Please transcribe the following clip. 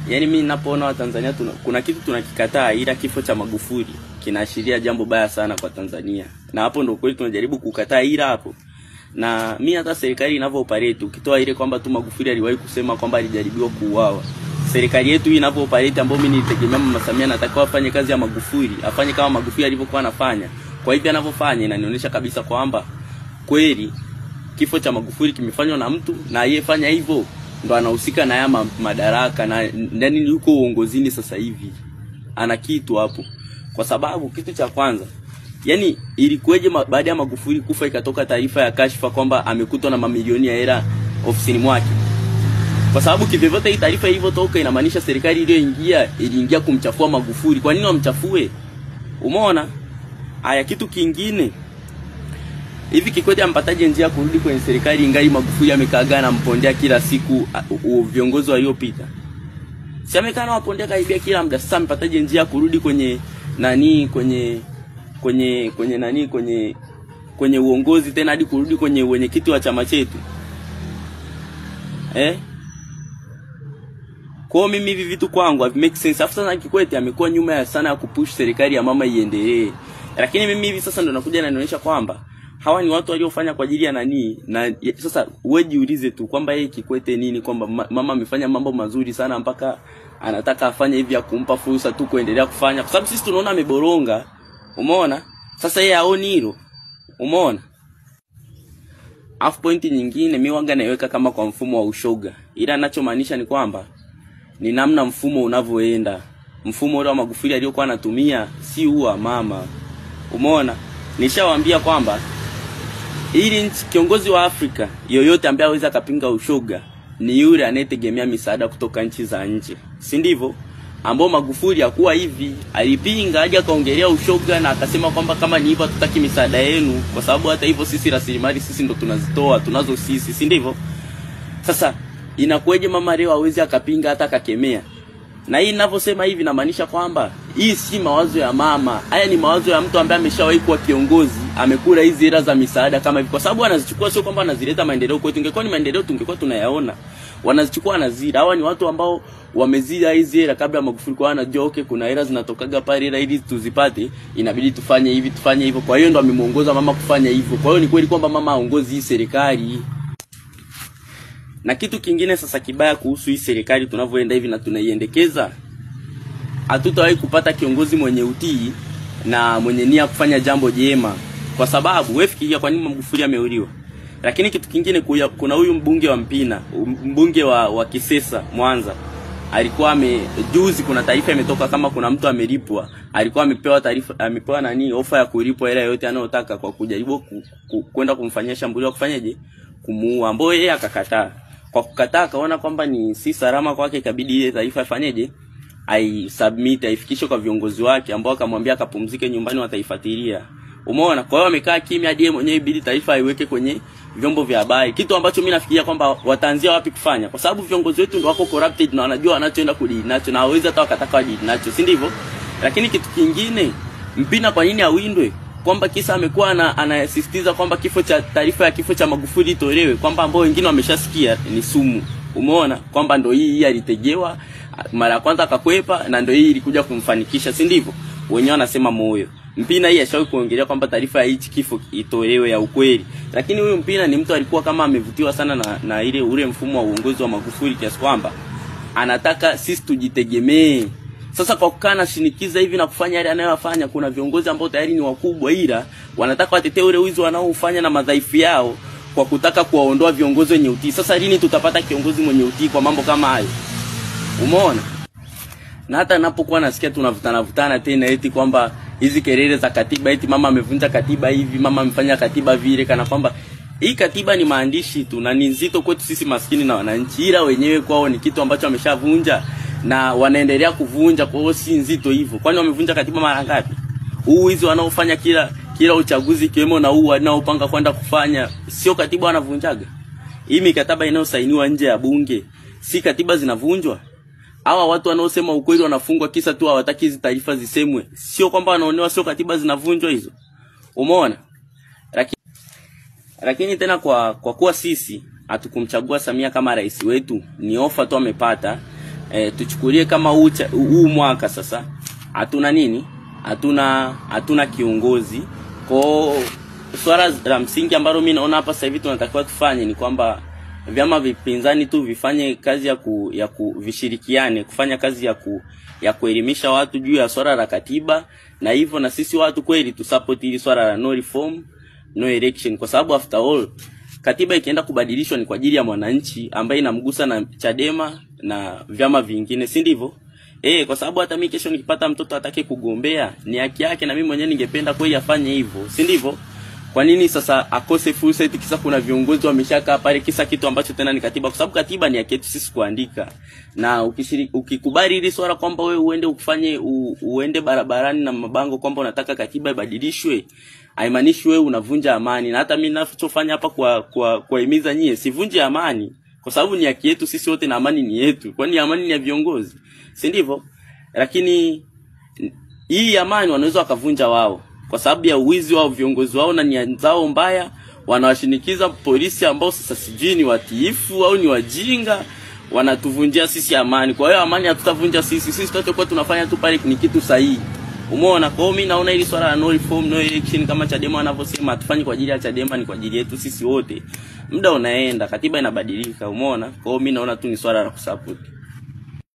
yani mimi ninapoona Watanzania kuna kitu tunakikataa, ila kifo cha Magufuli kinaashiria jambo baya sana kwa Tanzania. Na hapo ndio kweli tunajaribu kukataa, ila hapo. Na mimi hata serikali inavyo-operate, ukitoa ile kwamba tu Magufuli aliwahi kusema kwamba alijaribiwa kuuawa. Serikali yetu hii inavyo-operate, ambayo mimi nilitegemea Mama Samia anatakiwa afanye kazi ya Magufuli, afanye kama Magufuli alivyokuwa anafanya. Kwa hivyo anavyofanya inanionyesha kabisa kwamba kweli kifo cha Magufuli kimefanywa na mtu, na aliyefanya hivyo ndo anahusika na haya madaraka, na ndani yuko uongozini sasa hivi. Ana kitu hapo. Kwa sababu kitu cha kwanza, yani ilikuweje baada ya Magufuli kufa ikatoka taarifa ya kashfa kwamba amekutwa na mamilioni ya hela ofisini mwake? Kwa sababu kivyovyote hii taarifa ilivyotoka inamaanisha serikali iliingia kumchafua Magufuli. Kwa nini wamchafue? Umeona? Haya, kitu kingine, hivi Kikwete ampataje njia kurudi kwenye serikali ingali Magufuli amekaaga na mpondea kila siku viongozi waliopita? Si amekaa na wapondea kaibia kila muda, sasa ampataje njia kurudi kwenye kwenye uongozi tena, hadi kurudi kwenye wenyekiti wa chama chetu? Kwa mimi hivi vitu kwangu have make sense. After sana Kikwete amekuwa nyuma ya sana ya kupush serikali ya mama iendelee. Lakini mimi hivi sasa ndo nakuja na nionyesha kwamba hawa ni watu waliofanya kwa ajili ya nani. Na sasa wewe jiulize tu kwamba yeye Kikwete nini, kwamba mama amefanya mambo mazuri sana mpaka anataka afanye hivi ya kumpa fursa tu kuendelea kufanya, kwa sababu sisi tunaona ameboronga. Umeona? Sasa yeye haoni hilo. Umeona? Half point nyingine mimi wanga naiweka kama kwa mfumo wa ushoga. Ila ninachomaanisha ni kwamba ni namna mfumo unavyoenda. Mfumo ule wa Magufuli aliyokuwa anatumia si huwa mama. Umeona? Nishawaambia kwamba ili kiongozi wa Afrika yoyote ambaye aweza kapinga ushoga ni yule anayetegemea misaada kutoka nchi za nje. Si ndivyo? Ambao Magufuli hakuwa hivi, alipinga aje akaongelea ushoga na akasema kwamba kama ni hivyo tutaki misaada yenu, kwa sababu hata hivyo sisi rasilimali sisi ndo tunazitoa, tunazo sisi, si ndivyo? Sasa inakueje mama leo hawezi akapinga hata akakemea? Na hii ninavyosema hivi namaanisha kwamba hii si mawazo ya mama. Haya ni mawazo ya mtu ambaye ameshawahi kuwa kiongozi, amekula hizi hela za misaada kama hivi. Kwa sababu anazichukua, sio kwamba anazileta maendeleo kwetu. Ingekuwa ni maendeleo tungekuwa tunayaona. Wanazichukua anazira. Hawa ni watu ambao wamezida hizi hela kabla Magufuli kwa anajua okay kuna hela zinatokaga pale, hela ili tuzipate inabidi tufanye hivi tufanye hivyo. Kwa hiyo ndo amemuongoza mama kufanya hivyo. Kwa hiyo ni kweli kwamba mama aongozi hii serikali. Na kitu kingine sasa kibaya kuhusu hii serikali tunavyoenda hivi na tunaiendekeza, hatutawahi kupata kiongozi mwenye utii na mwenye nia kufanya jambo jema. Kwa sababu wewe fikiria kwa nini Magufuli ameuliwa. Lakini kitu kingine, kuna huyu mbunge wa Mpina, mbunge wa Kisesa Mwanza, alikuwa juzi kuna taarifa imetoka kama kuna mtu amelipwa, alikuwa amepewa taarifa, amepewa ofa ya kulipwa hela yote anayotaka kwa kujaribu kwenda kumfanyia shambulio, kufanyaje, kumuua, ambaye yeye akakataa. Kwa kukataa akaona kwamba ni si salama kwake, ikabidi ile taarifa ifanyeje, submit, aifikishe kwa viongozi wake, ambao akamwambia akapumzike nyumbani, wataifuatilia. Umeona? Kwa hiyo amekaa kimya hadi mwenyewe ibidi taarifa aiweke kwenye vyombo vya habari. Kitu ambacho mimi nafikiria kwamba wataanzia wapi kufanya, kwa sababu viongozi wetu ndio wako corrupted na wanajua wanachoenda kudili nacho, na hawezi hata wakataka wadili nacho, si ndivyo? Lakini kitu kingine, Mpina kwa nini awindwe? Kwamba kisa amekuwa anasisitiza kwamba taarifa ya kifo cha Magufuli itolewe, kwamba ambao wengine wameshasikia ni sumu. Umeona? Kwamba ndio hii alitegewa mara ya kwanza akakwepa, na ndio hii ilikuja kumfanikisha, si ndivyo? Wenyewe wanasema moyo. Mpina hii ashawahi kuongelea kwamba taarifa ya hichi kifo itolewe ya ukweli. Lakini huyu Mpina ni mtu alikuwa kama amevutiwa sana na ule mfumo wa uongozi wa Magufuli, kiasi kwamba anataka sisi tujitegemee. Sasa kwa kukana shinikiza hivi na kufanya yale anayofanya, kuna viongozi ambao tayari ni wakubwa, ila wanataka watetee ule wizi wanaofanya na madhaifu yao kwa kutaka kuwaondoa viongozi wenye utii. Sasa lini tutapata kiongozi mwenye utii kwa mambo kama hayo? Umeona? Na hata ninapokuwa nasikia tunavutana tena eti kwamba hizi kelele za katiba, eti mama amevunja katiba hivi, mama amefanya katiba vile, kana kwamba hii katiba ni maandishi tu na ni nzito kwetu sisi maskini na wananchi, ila wenyewe kwao ni kitu ambacho ameshavunja na wanaendelea kuvunja, kwa hiyo si nzito hivyo. Kwani wamevunja katiba mara ngapi? Hizi wanaofanya kila uchaguzi kiwemo na huu wanaopanga kwenda kufanya, sio katiba wanavunjaga? Hii mikataba inayosainiwa nje ya bunge, si katiba zinavunjwa? Hawa watu wanaosema ukweli wanafungwa kisa tu hawataki hizi taarifa zisemwe, sio kwamba wanaonewa, sio katiba zinavunjwa hizo. Umeona? Lakini tena kwa kuwa sisi hatukumchagua Samia kama rais wetu, ni ofa tu amepata, tuchukulie kama huu mwaka sasa hatuna nini, hatuna kiongozi. Kwa swala la msingi ambalo mimi naona hapa sasa hivi tunatakiwa tufanye ni kwamba vyama vipinzani tu vifanye kazi vishirikiane kufanya kazi ya kuelimisha watu juu ya swala la katiba, na hivyo na sisi watu kweli tusupport hili swala la no reform no election, kwa sababu after all katiba ikienda kubadilishwa ni kwa ajili ya mwananchi ambaye inamgusa na Chadema na vyama vingine, si ndivyo? Kwa sababu hata mimi kesho nikipata mtoto atake kugombea ni haki yake, na mimi mwenyewe ningependa kweli afanye hivyo, si ndivyo? Kwa nini sasa akose fursa eti kisa kuna viongozi wameshaka pale kisa kitu ambacho tena ni katiba? Kwa sababu katiba ni haki yetu sisi kuandika. Na ukikubali hili swala kwamba wewe uende barabarani na mabango kwamba unataka katiba ibadilishwe, haimaanishi wewe unavunja amani. Na hata mimi ninachofanya hapa kuhimiza nyie, sivunje amani, kwa sababu ni haki yetu sisi wote na amani ni yetu. Kwani amani ni ya viongozi, si ndivyo? Lakini hii amani wanaweza wakavunja wao kwa sababu ya uwizi wao viongozi wao na nia zao mbaya. Wanawashinikiza polisi ambao sasa sijui ni watiifu au ni wajinga, wanatuvunjia sisi amani. Kwa hiyo amani hatutavunja sisi tutakuwa tunafanya tu pale ni kitu sahihi. Umeona? Kwa hiyo mimi naona hili swala la no reform no election kama Chadema wanavyosema hatufanyi kwa ajili ya Chadema, ni kwa ajili yetu sisi wote. Muda unaenda, katiba inabadilika, umeona? Kwa hiyo mimi naona tu ni swala la kusupport.